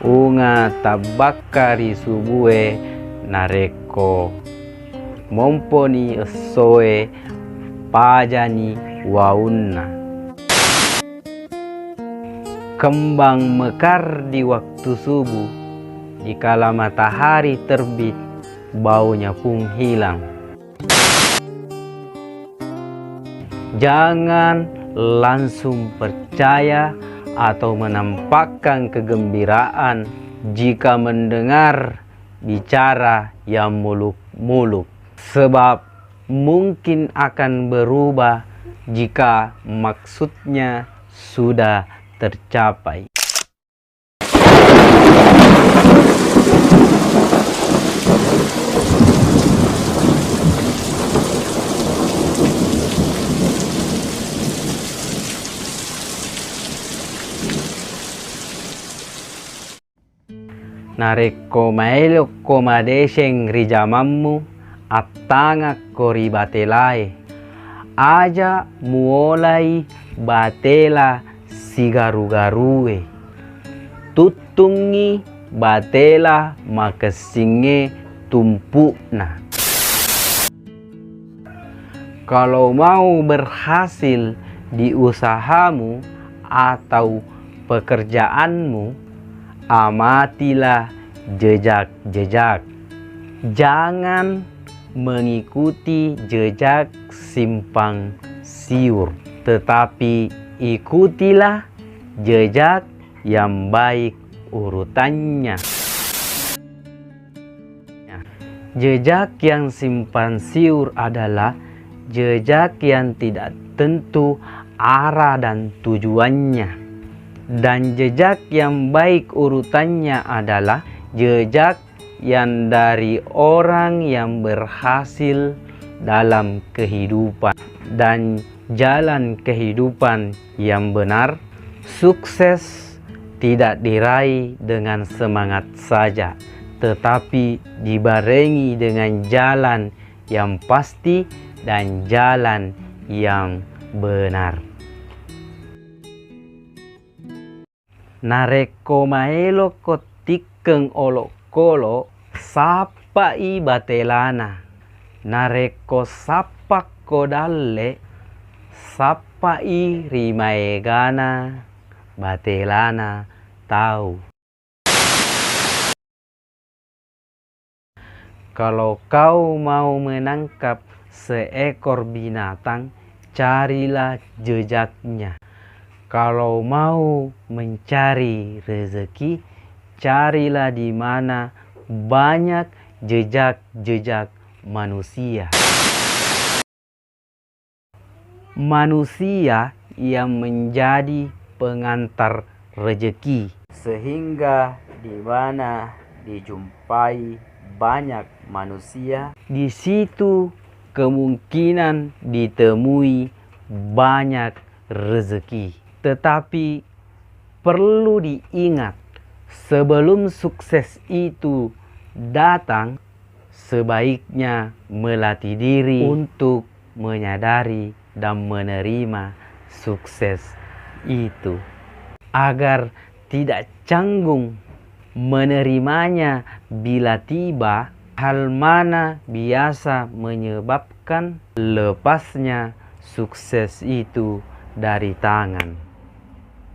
unga tabakari subue nareko momponi soe pajani waunna. Kembang mekar di waktu subuh, dikala matahari terbit, baunya pun hilang. Jangan langsung percaya atau menampakkan kegembiraan jika mendengar bicara yang muluk-muluk, sebab mungkin akan berubah jika maksudnya sudah tercapai. Nareko maelok ko madeseng rijamammu attangak ko ribatelae, aja mulai batela sigaru-garue, tutungi batela makesinge tumpukna. Kalau mau berhasil di usahamu atau pekerjaanmu, amatilah jejak-jejak. Jangan mengikuti jejak simpang siur, tetapi ikutilah jejak yang baik urutannya. Jejak yang simpang siur adalah jejak yang tidak tentu arah dan tujuannya. Dan jejak yang baik urutannya adalah jejak yang dari orang yang berhasil dalam kehidupan dan jalan kehidupan yang benar. Sukses tidak diraih dengan semangat saja, tetapi dibarengi dengan jalan yang pasti dan jalan yang benar. Nareko maelo ko tikkeng olok-kolok sapai batelana. Nareko sapak ko dalle sapai rimaegana batelana tahu. Kalau kau mau menangkap seekor binatang, carilah jejaknya. Kalau mau mencari rezeki, carilah di mana banyak jejak-jejak manusia. Manusia yang menjadi pengantar rezeki, sehingga di mana dijumpai banyak manusia, di situ kemungkinan ditemui banyak rezeki. Tetapi perlu diingat, sebelum sukses itu datang, sebaiknya melatih diri untuk menyadari dan menerima sukses itu, agar tidak canggung menerimanya bila tiba. Hal mana biasa menyebabkan lepasnya sukses itu dari tangan.